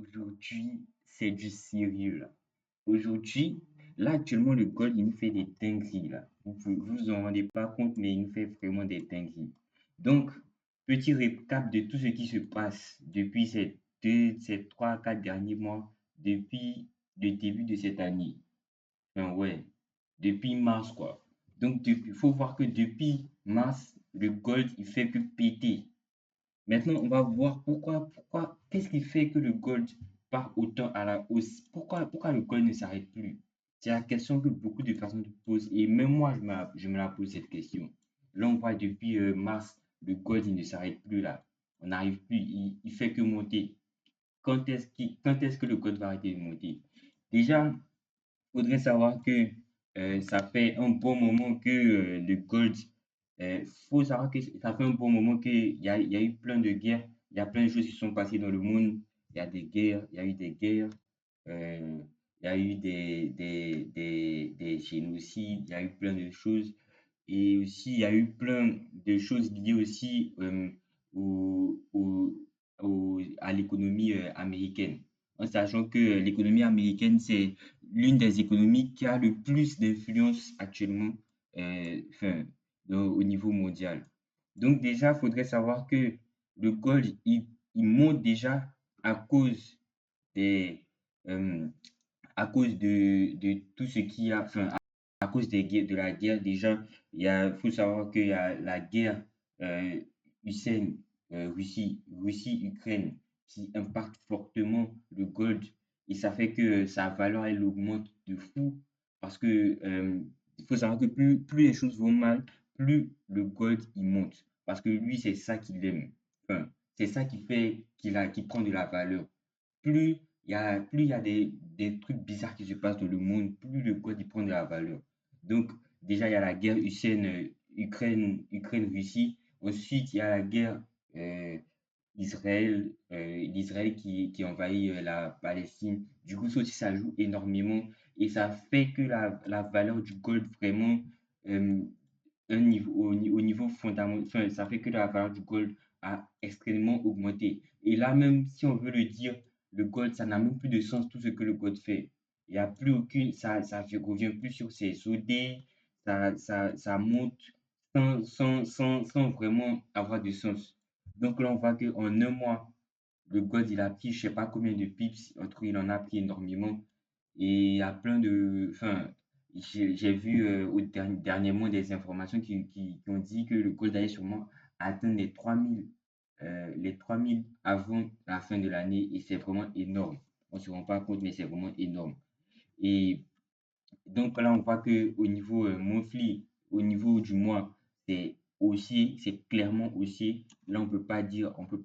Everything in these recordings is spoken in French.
Aujourd'hui, c'est du sérieux là. Aujourd'hui, là actuellement, le gold, il nous fait des dingueries là. Vous en rendez pas compte, mais il nous fait vraiment des dingueries. Donc, petit récap de tout ce qui se passe depuis ces 3, 4 derniers mois, depuis le début de cette année. Enfin, ouais, depuis mars quoi. Donc, il faut voir que depuis mars, le gold, il fait que péter. Maintenant, on va voir qu'est-ce qui fait que le gold part autant à la hausse? Pourquoi le gold ne s'arrête plus? C'est la question que beaucoup de personnes se posent et même moi, je me la pose cette question. Là, on voit depuis mars, le gold, il ne s'arrête plus là. On n'arrive plus, il fait que monter. Quand est-ce que le gold va arrêter de monter? Déjà, il faudrait savoir que ça fait un bon moment que le gold, faut savoir que ça fait un bon moment il y a eu plein de guerres, il y a plein de choses qui sont passées dans le monde. Il y a des guerres, il y a eu des guerres, euh, il y a eu des génocides, il y a eu plein de choses. Et aussi, il y a eu plein de choses liées aussi au, au- à l'économie américaine. En sachant que l'économie américaine, c'est l'une des économies qui a le plus d'influence actuellement enfin, au niveau mondial. Donc déjà, il faudrait savoir que le gold, il monte déjà à cause des, euh, à cause de tout ce qu'il y a, enfin, à cause de la guerre, déjà, faut savoir qu'il y a la guerre euh, Ukraine, Russie-Ukraine qui impacte fortement le gold et ça fait que sa valeur, elle augmente de fou parce que il faut savoir que plus les choses vont mal, plus le gold, il monte parce que lui, c'est ça qu'il aime. Enfin, c'est ça qui fait qu'il prend de la valeur. Plus plus il y a des trucs bizarres qui se passent dans le monde, plus le code il prend de la valeur. Donc, déjà, il y a la guerre Ukraine-Russie. Ensuite, il y a la guerre euh, l'Israël qui envahit la Palestine. Du coup, ça aussi, ça joue énormément et ça fait que la valeur du gold vraiment euh, au niveau fondamental, enfin, ça fait que la valeur du gold a extrêmement augmenté. Et là, même si on veut le dire, le gold, ça n'a même plus de sens tout ce que le gold fait. Il n'y a plus aucune, ça ne revient plus sur ses OD, ça monte sans vraiment avoir de sens. Donc là, on voit qu'en un mois, le gold, il a pris, je ne sais pas combien de pips, en tout cas, il en a pris énormément. Et il y a plein de, enfin, j'ai vu dernièrement des informations qui ont dit que le gold allait sûrement atteindre les 3000 avant la fin de l'année et c'est vraiment énorme. On ne se rend pas compte, mais c'est vraiment énorme. Et donc là, on voit que au niveau monthly, au niveau du mois, c'est clairement haussier. Là, on peut pas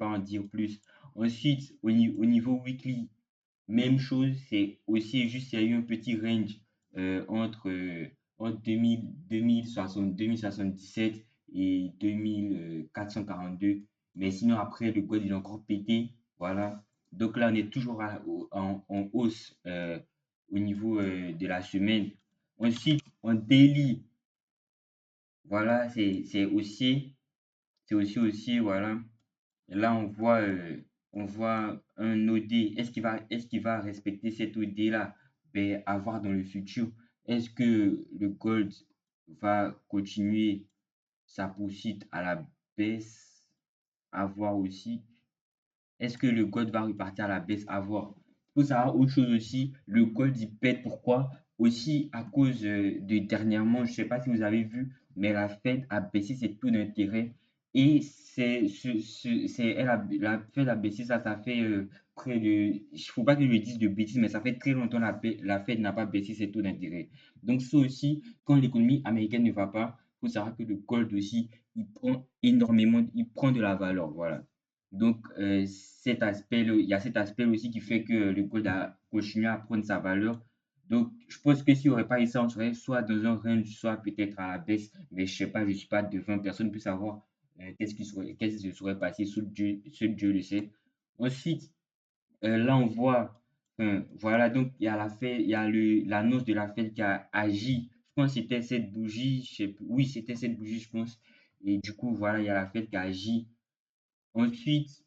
en dire plus. Ensuite, au niveau weekly, même chose, c'est aussi juste, il y a eu un petit range entre 2077 et 2442. Mais sinon, après, le gold, il a encore pété. Voilà. Donc là, on est toujours en hausse au niveau de la semaine. Ensuite, en daily, voilà, c'est aussi, voilà. Là, on voit un OD. Est-ce qu'il va respecter cet OD-là? Ben, à voir dans le futur. Est-ce que le gold va continuer sa poursuite à la baisse? À voir aussi. Est-ce que le gold va repartir à la baisse? À voir. Il faut savoir autre chose aussi. Le gold, il pète. Pourquoi? Aussi à cause de dernièrement, je ne sais pas si vous avez vu, mais la Fed a baissé ses taux d'intérêt. Et la Fed a baissé ça, ça fait près de. Il ne faut pas que je dise de bêtises, mais ça fait très longtemps la Fed n'a pas baissé ses taux d'intérêt. Donc, ça aussi, quand l'économie américaine ne va pas, il faut savoir que le gold aussi, il prend de la valeur. Voilà. Donc, il y a cet aspect aussi qui fait que le gold a continué à prendre sa valeur. Donc, je pense que s'il n'y aurait pas eu ça, on serait soit dans un range, soit peut-être à la baisse. Mais je sais pas, je ne suis pas devant, personne ne peut savoir qu'est-ce qui se serait passé, seul Dieu le sait. Ensuite, là, on voit, voilà, donc il y a il y a l'annonce de la Fed qui a agi. Je pense que c'était cette bougie, je sais plus. Oui, c'était cette bougie, je pense. Et du coup, voilà, il y a la Fed qui a agi. Ensuite,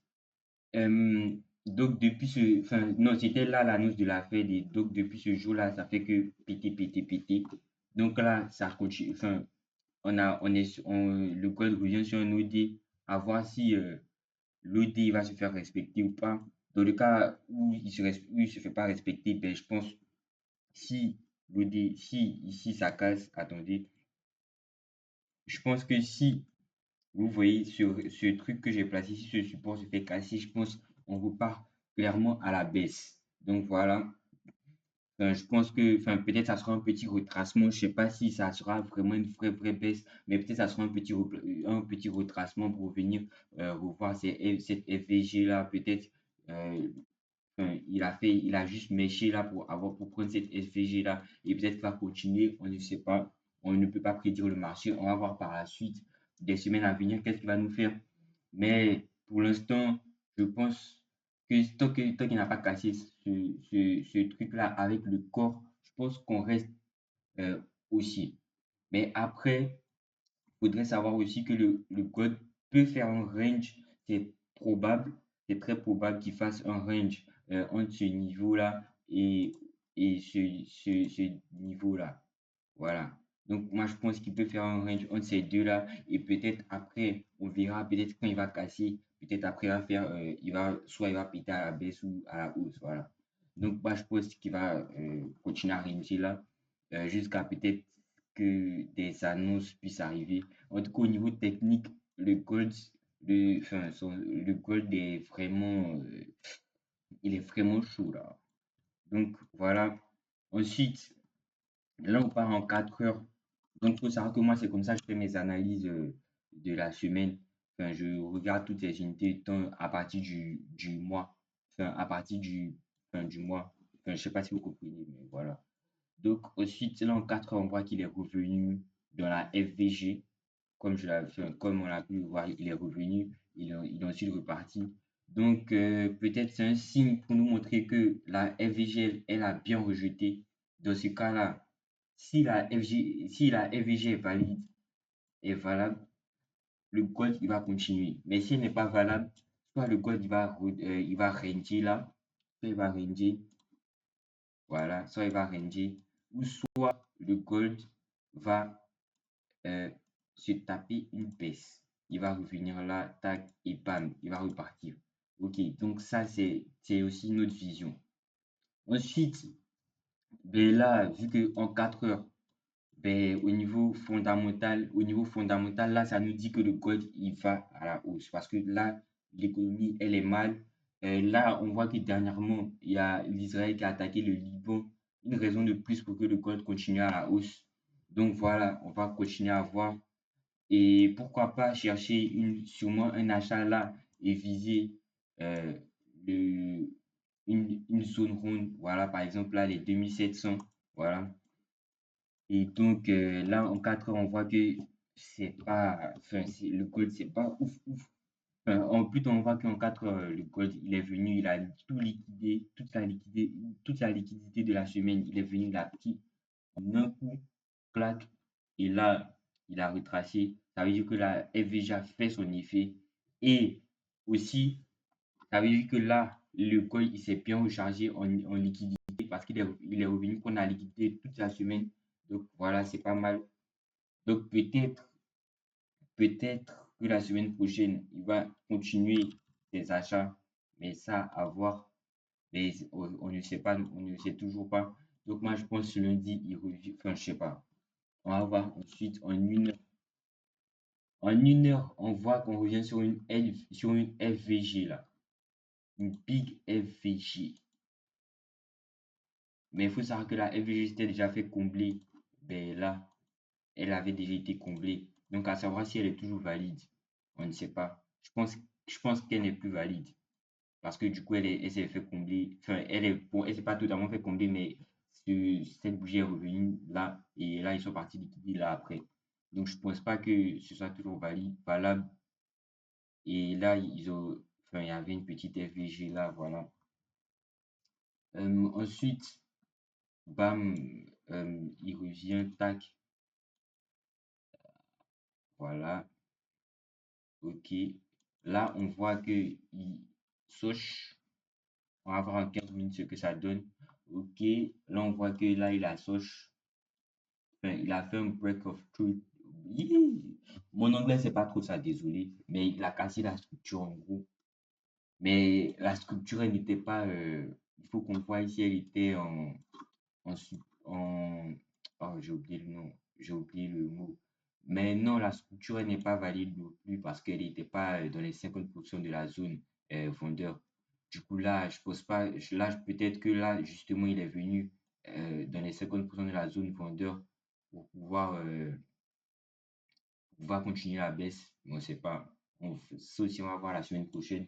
Donc, depuis ce, enfin, non, c'était là l'annonce de la fête. Et donc, depuis ce jour-là, ça fait que péter, péter, péter. Donc là, ça continue. Enfin, le code revient sur un OD à voir si l'OD va se faire respecter ou pas. Dans le cas où il se fait pas respecter, ben, je pense si l'OD, si ici ça casse, attendez, je pense que si vous voyez ce truc que j'ai placé, si ce support se fait casser, je pense on repart clairement à la baisse. Donc voilà. Je pense que, enfin, peut-être ça sera un petit retracement. Je sais pas si ça sera vraiment une vraie baisse, mais peut-être ça sera un petit retracement pour venir revoir cette FVG là. Peut-être, euh, enfin, il a juste méché là pour prendre cette FVG là et peut-être qu'il va continuer. On ne sait pas. On ne peut pas prédire le marché. On va voir par la suite des semaines à venir qu'est-ce qu'il va nous faire. Mais pour l'instant, je pense que tant qu'il n'a pas cassé ce truc-là avec le corps, je pense qu'on reste euh, aussi. Mais après, il faudrait savoir aussi que le God peut faire un range. C'est probable, c'est très probable qu'il fasse un range entre ce niveau-là et ce niveau-là. Voilà. Donc, moi, je pense qu'il peut faire un range entre ces deux-là. Et peut-être après, on verra, peut-être quand il va casser, peut-être après, soit il va péter à la baisse ou à la hausse. Voilà. Donc, moi, je pense qu'il va continuer à ranger là, jusqu'à peut-être que des annonces puissent arriver. En tout cas, au niveau technique, le gold est vraiment, il est vraiment chaud là. Donc, voilà. Ensuite, là, on part en 4 heures. Donc, il faut savoir que moi, c'est comme ça que je fais mes analyses de la semaine. Enfin, je regarde toutes les unités à partir du mois. Enfin, à partir du mois. Enfin, je ne sais pas si vous comprenez, mais voilà. Donc, ensuite, là, en 4 heures, on voit qu'il est revenu dans la FVG. Comme on l'a pu le voir, il est revenu. Il est ensuite reparti. Donc, peut-être c'est un signe pour nous montrer que la FVG, elle a bien rejeté. Dans ce cas-là, si la FVG est valable, le gold il va continuer. Mais si elle n'est pas valable, soit le gold il va ranger là, soit il va ranger, voilà, soit il va ranger, ou soit le gold va euh, se taper une baisse. Il va revenir là, tac, et bam, il va repartir. Ok, donc ça c'est aussi une autre vision. Ensuite, ben là, vu que en 4 heures, ben, au niveau fondamental, là, ça nous dit que le gold, il va à la hausse. Parce que là, l'économie, elle est mal. Là, on voit que dernièrement, il y a l'Israël qui a attaqué le Liban. Une raison de plus pour que le gold continue à la hausse. Donc voilà, on va continuer à voir. Et pourquoi pas chercher sûrement un achat là et viser euh, le, une zone ronde. Voilà, par exemple, là, les 2700. Voilà. Et donc, là, en 4 heures, on voit que c'est pas, enfin, le gold, c'est pas ouf, ouf. Enfin, en plus, on voit qu'en 4 heures, le gold, il est venu, il a tout liquidé, toute la liquidité de la semaine, il est venu, il a pris en un coup, clac, et là, il a retracé. Ça veut dire que la FVG a fait son effet. Et aussi, ça veut dire que là, le gold, il s'est bien rechargé en liquidité parce il est revenu qu'on a liquidé toute la semaine. Donc, voilà, c'est pas mal. Donc peut-être que la semaine prochaine, il va continuer ses achats, mais ça, à voir. Mais on ne sait pas, on ne sait toujours pas. Donc moi, je pense que lundi, il revient. Enfin, je sais pas. On va voir ensuite en une heure. En une heure, on voit qu'on revient sur une FVG là. Une big FVG. Mais il faut savoir que la FVG s'était déjà fait combler. Ben là, elle avait déjà été comblée. Donc, à savoir si elle est toujours valide, on ne sait pas. Je pense qu'elle n'est plus valide parce que du coup, elle s'est fait combler. Enfin, bon, elle s'est pas totalement fait combler, mais cette bougie est revenue là et là, ils sont partis liquider là après. Donc, je pense pas que ce soit toujours valable. Et là, enfin, il y avait une petite FVG là, voilà. Ensuite, bam, il revient, tac, voilà. Ok. Là, on voit que il Soch. On va voir en 15 minutes ce que ça donne. Ok, là on voit que là il a Soch, enfin, il a fait un break of truth. Mon anglais c'est pas trop ça, désolé, mais il a cassé la structure en gros. Mais la structure elle n'était pas, il faut qu'on voit ici, elle était en, en oh j'ai oublié le mot. Mais non, la structure elle n'est pas valide non plus parce qu'elle n'était pas dans les 50% de la zone vendeur. Du coup, là, je pose pas, peut-être que là, justement, il est venu dans les 50% de la zone vendeur pour pouvoir continuer la baisse. Mais on ne sait pas. Ça aussi, on va voir la semaine prochaine.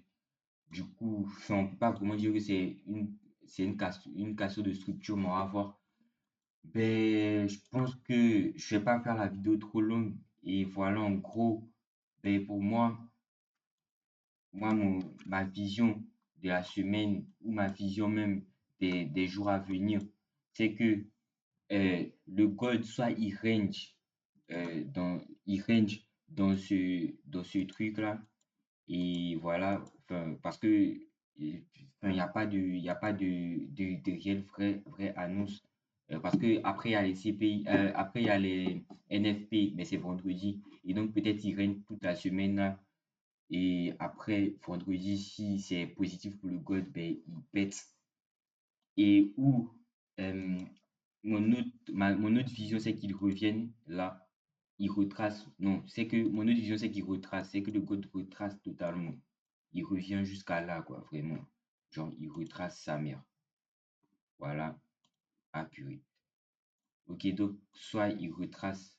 Du coup, enfin, on ne peut pas vraiment dire que une cassure de structure, mais on va voir. Ben, je pense que je vais pas faire la vidéo trop longue. Et voilà, en gros, ben, pour moi, ma vision de la semaine ou ma vision même des jours à venir, c'est que le gold, soit il range dans ce truc-là. Et voilà, enfin, parce que enfin, il y a pas de réelle vraie annonce. Parce que après, il y a les CPI, après, il y a les NFP, mais c'est vendredi. Et donc, peut-être ils règnent toute la semaine là. Et après, vendredi, si c'est positif pour le gold, ben, il pète. Et où euh, mon autre vision, c'est qu'ils reviennent là. Ils retracent. Non, c'est que mon autre vision, c'est qu'ils retracent. C'est que le gold retrace totalement. Il revient jusqu'à là, quoi, vraiment. Genre, il retrace sa mère. Voilà, apuré. Ok, donc, soit il retrace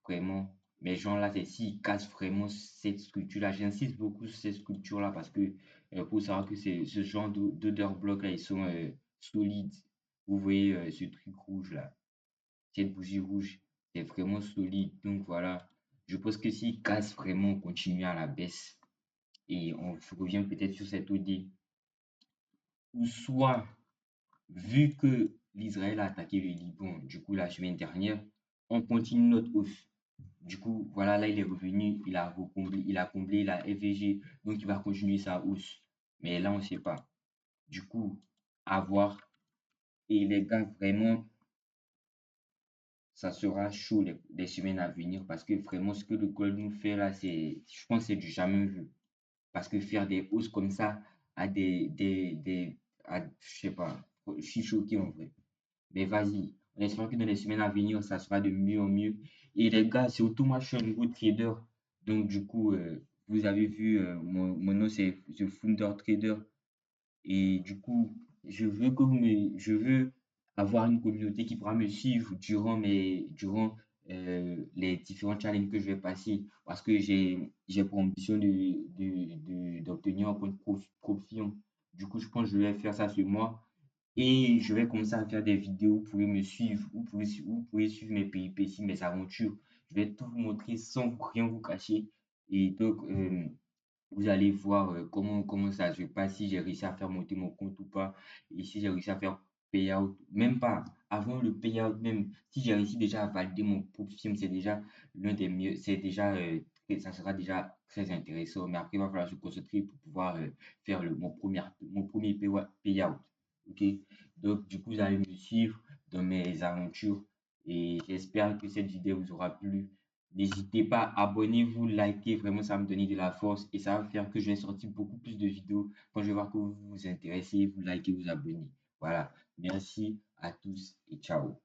vraiment, mais genre là, c'est s'il casse vraiment cette structure-là. J'insiste beaucoup sur cette structure-là parce que pour savoir que c'est ce genre d'odeur bloc là, ils sont solides. Vous voyez ce truc rouge là, cette bougie rouge, c'est vraiment solide. Donc voilà, je pense que s'il casse vraiment, on continue à la baisse et on revient peut-être sur cette OD. Ou soit, vu que l'Israël a attaqué le Liban, du coup, la semaine dernière, on continue notre hausse. Du coup, voilà, là, il est revenu, il a comblé la FVG, donc il va continuer sa hausse. Mais là, on ne sait pas. Du coup, à voir. Et les gars, vraiment, ça sera chaud les semaines à venir parce que vraiment, ce que le gold nous fait là, je pense que c'est du jamais vu. Parce que faire des hausses comme ça à je sais pas, je suis choqué en vrai. Mais vas-y, on espère que dans les semaines à venir, ça sera de mieux en mieux. Et les gars, surtout moi, je suis un nouveau trader. Donc, du coup, vous avez vu, mon nom, c'est The Founder Trader. Et du coup, je veux avoir une communauté qui pourra me suivre durant les différents challenges que je vais passer. Parce que j'ai pour ambition d'obtenir un compte Profion. Du coup, je pense que je vais faire ça ce mois. Et je vais commencer à faire des vidéos. Vous pouvez me suivre. Vous pouvez suivre mes péripéties, mes aventures. Je vais tout vous montrer sans rien vous cacher. Et donc, vous allez voir comment ça se passe, si j'ai réussi à faire monter mon compte ou pas, et si j'ai réussi à faire payout, même pas, avant le payout même, si j'ai réussi déjà à valider mon propre film, c'est déjà l'un des mieux, c'est déjà, ça sera déjà très intéressant, mais après, il va falloir se concentrer pour pouvoir faire mon premier payout, ok? Donc, du coup, vous allez me suivre dans mes aventures, et j'espère que cette vidéo vous aura plu. N'hésitez pas, abonnez-vous, likez, vraiment ça va me donner de la force et ça va faire que je vais sortir beaucoup plus de vidéos quand je vais voir que vous vous intéressez, vous likez, vous abonnez. Voilà, merci à tous et ciao.